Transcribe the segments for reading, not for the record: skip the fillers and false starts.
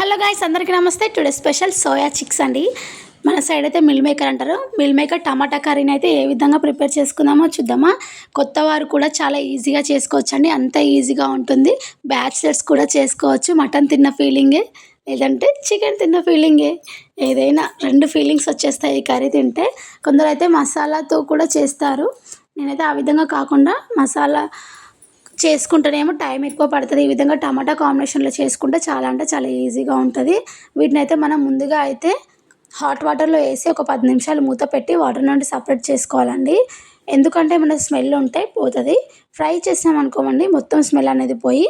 Hello guys, అందరికీ నమస్తే. Today special soya chicks అండి. మన సైడ్ అయితే మిల్ మేకర్ అంటారు. మిల్ మేకర్ టమాటా కర్రీని అయితే ఏ విధంగా ప్రిపేర్ చేసుకుందామో చూద్దామా. కొత్త వారు కూడా చాలా ఈజీగా చేసుకోవచ్చు అండి. అంత ఈజీగా ఉంటుంది. బ్యాచిలర్స్ కూడా చేసుకోవచ్చు. మటన్ తిన్న ఫీలింగే, లేదంటే చికెన్ తిన్న ఫీలింగే, ఏదైనా రెండు ఫీలింగ్స్ వచ్చేస్తాయి ఈ కర్రీ తింటే. కొందరు అయితే మసాలాతో కూడా చేస్తారు. నేనైతే ఆ విధంగా కాకుండా మసాలా చేసుకుంటేనేమో టైం ఎక్కువ పడుతుంది. ఈ విధంగా టమాటా కాంబినేషన్లో చేసుకుంటే చాలా అంటే చాలా ఈజీగా ఉంటుంది. వీటినైతే మనం ముందుగా అయితే హాట్ వాటర్లో వేసి ఒక 10 నిమిషాలు మూత పెట్టి వాటర్ నుండి సపరేట్ చేసుకోవాలండి. ఎందుకంటే మన స్మెల్ ఉంటే పోతుంది. ఫ్రై చేసామనుకోమండి, మొత్తం స్మెల్ అనేది పోయి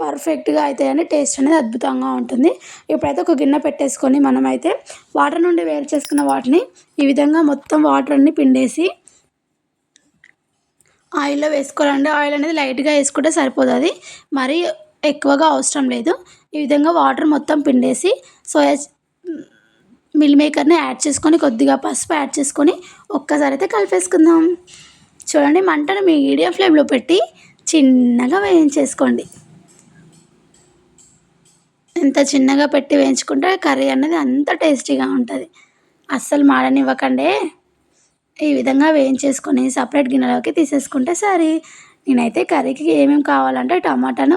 పర్ఫెక్ట్గా అవుతాయండి. టేస్ట్ అనేది అద్భుతంగా ఉంటుంది. ఇప్పుడైతే ఒక గిన్నె పెట్టేసుకొని మనమైతే వాటర్ నుండి వేరు చేసుకున్న వాటిని ఈ విధంగా మొత్తం వాటర్ అన్ని పిండేసి ఆయిల్లో వేసుకోవాలండి. ఆయిల్ అనేది లైట్గా వేసుకుంటే సరిపోతుంది, మరీ ఎక్కువగా అవసరం లేదు. ఈ విధంగా వాటర్ మొత్తం పిండేసి సోయా మిల్ మేకర్ని యాడ్ చేసుకొని కొద్దిగా పసుపు యాడ్ చేసుకొని ఒక్కసారి అయితే కలిపేసుకుందాం. చూడండి, మంటను మీడియం ఫ్లేమ్లో పెట్టి చిన్నగా వేయించేసుకోండి. ఎంత చిన్నగా పెట్టి వేయించుకుంటే కర్రీ అనేది అంత టేస్టీగా ఉంటుంది. అస్సలు మాడనివ్వకండి. ఈ విధంగా వేయించేసుకొని సపరేట్ గిన్నెలోకి తీసేసుకుంటే సరే. నేనైతే కర్రీకి ఏమేమి కావాలంటే టమాటాను,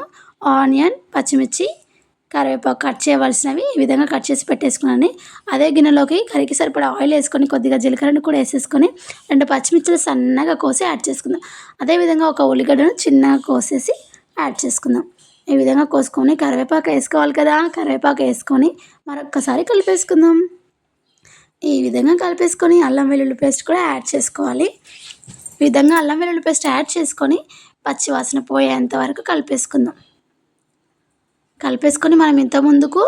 ఆనియన్, పచ్చిమిర్చి, కరివేపాకు కట్ చేయవలసినవి ఈ విధంగా కట్ చేసి పెట్టేసుకున్నాను. అదే గిన్నెలోకి కర్రీకి సరిపడా ఆయిల్ వేసుకొని కొద్దిగా జీలకర్రను కూడా వేసేసుకొని 2 పచ్చిమిర్చిలు సన్నగా కోసి యాడ్ చేసుకుందాం. అదేవిధంగా ఒక ఉల్లిగడ్డను చిన్నగా కోసేసి యాడ్ చేసుకుందాం. ఈ విధంగా కోసుకొని కరివేపాకు వేసుకోవాలి కదా, కరివేపాకు వేసుకొని మరొక్కసారి కలిపేసుకుందాం. ఈ విధంగా కలిపేసుకొని అల్లం వెల్లుల్లి పేస్ట్ కూడా యాడ్ చేసుకోవాలి. ఈ విధంగా అల్లం వెల్లుల్లి పేస్ట్ యాడ్ చేసుకొని పచ్చివాసన పోయేంత వరకు కలిపేసుకుందాం. కలిపేసుకొని మనం ఇంతకుముందుకు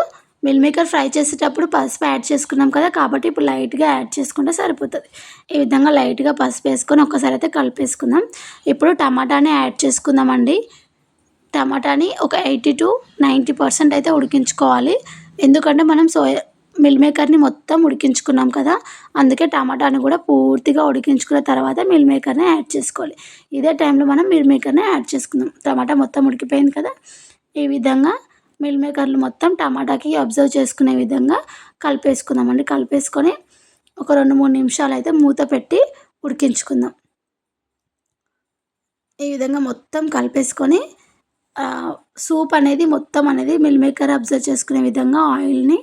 మిల్ మేకర్ ఫ్రై చేసేటప్పుడు పసుపు యాడ్ చేసుకున్నాం కదా, కాబట్టి ఇప్పుడు లైట్గా యాడ్ చేసుకుంటే సరిపోతుంది. ఈ విధంగా లైట్గా పసుపు వేసుకొని ఒక్కసారి అయితే కలిపేసుకుందాం. ఇప్పుడు టమాటాని యాడ్ చేసుకుందామండి. టమాటాని ఒక 80 to 90% అయితే ఉడికించుకోవాలి. ఎందుకంటే మనం మిల్ మేకర్ని మొత్తం ఉడికించుకున్నాం కదా, అందుకే టమాటాని కూడా పూర్తిగా ఉడికించుకున్న తర్వాత మిల్ మేకర్ని యాడ్ చేసుకోవాలి. ఇదే టైంలో మనం మిల్ మేకర్ని యాడ్ చేసుకుందాం. టమాటా మొత్తం ఉడికిపోయింది కదా, ఈ విధంగా మిల్ మేకర్లు మొత్తం టమాటాకి అబ్జర్వ్ చేసుకునే విధంగా కలిపేసుకుందామండి. కలిపేసుకొని ఒక 2-3 నిమిషాలు అయితే మూత పెట్టి ఉడికించుకుందాం. ఈ విధంగా మొత్తం కలిపేసుకొని సూప్ అనేది మొత్తం అనేది మిల్ మేకర్ అబ్జర్వ్ చేసుకునే విధంగా ఆయిల్ని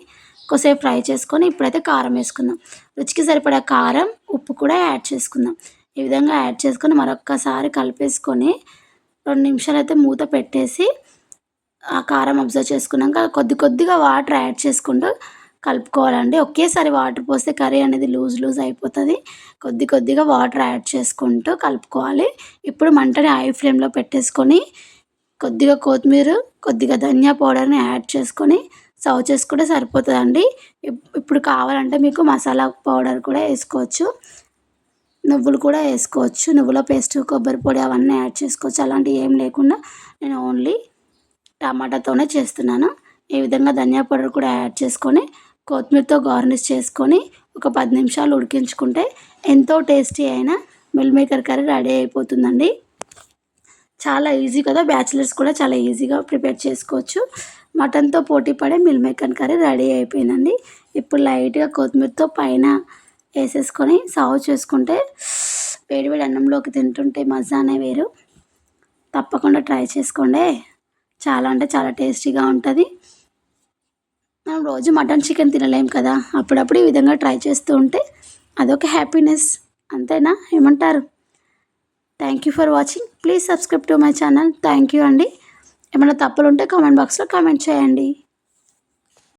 కొద్దిసేపు ఫ్రై చేసుకొని ఇప్పుడైతే కారం వేసుకుందాం. రుచికి సరిపడా కారం, ఉప్పు కూడా యాడ్ చేసుకుందాం. ఈ విధంగా యాడ్ చేసుకొని మరొక్కసారి కలిపేసుకొని 2 నిమిషాలు అయితే మూత పెట్టేసి ఆ కారం అబ్జర్వ్ చేసుకున్నాక కొద్దిగా వాటర్ యాడ్ చేసుకుంటూ కలుపుకోవాలండి. ఒకేసారి వాటర్ పోస్తే కర్రీ అనేది లూజ్ అయిపోతుంది. కొద్దిగా వాటర్ యాడ్ చేసుకుంటూ కలుపుకోవాలి. ఇప్పుడు మంటని హై ఫ్లేమ్లో పెట్టేసుకొని కొద్దిగా కొత్తిమీర, కొద్దిగా ధనియా పౌడర్ని యాడ్ చేసుకొని సర్వ్ చేసుకుంటే సరిపోతుందండి. ఇప్పుడు కావాలంటే మీకు మసాలా పౌడర్ కూడా వేసుకోవచ్చు, నువ్వులు కూడా వేసుకోవచ్చు. నువ్వుల పేస్ట్, కొబ్బరి పొడి అవన్నీ యాడ్ చేసుకోవచ్చు. అలాంటివి ఏం లేకుండా నేను ఓన్లీ టమాటాతోనే చేస్తున్నాను. ఈ విధంగా ధనియా పౌడర్ కూడా యాడ్ చేసుకొని కొత్తిమీరతో గార్నిష్ చేసుకొని ఒక 10 నిమిషాలు ఉడికించుకుంటే ఎంతో టేస్టీ అయిన మిల్ మేకర్ కర్రీ రెడీ అయిపోతుందండి. చాలా ఈజీ కదా, బ్యాచిలర్స్ కూడా చాలా ఈజీగా ప్రిపేర్ చేసుకోవచ్చు. మటన్తో పోటీ పడే మిల్ మేకర్ కర్రీ రెడీ అయిపోయిందండి. ఇప్పుడు లైట్గా కొత్తిమీరతో పైన వేసేసుకొని సర్వ్ చేసుకుంటే వేడివేడి అన్నంలోకి తింటుంటే మజానే వేరు. తప్పకుండా ట్రై చేసుకోండి. చాలా అంటే చాలా టేస్టీగా ఉంటుంది. మనం రోజు మటన్, చికెన్ తినలేం కదా, అప్పుడప్పుడు ఈ విధంగా ట్రై చేస్తూ ఉంటే అదొక హ్యాపీనెస్. అంతేనా, ఏమంటారు? Thank you for watching. Please subscribe to my channel. Thank you అండి. ఏమైనా తప్పులు ఉంటే కామెంట్ బాక్స్లో కామెంట్ చేయండి.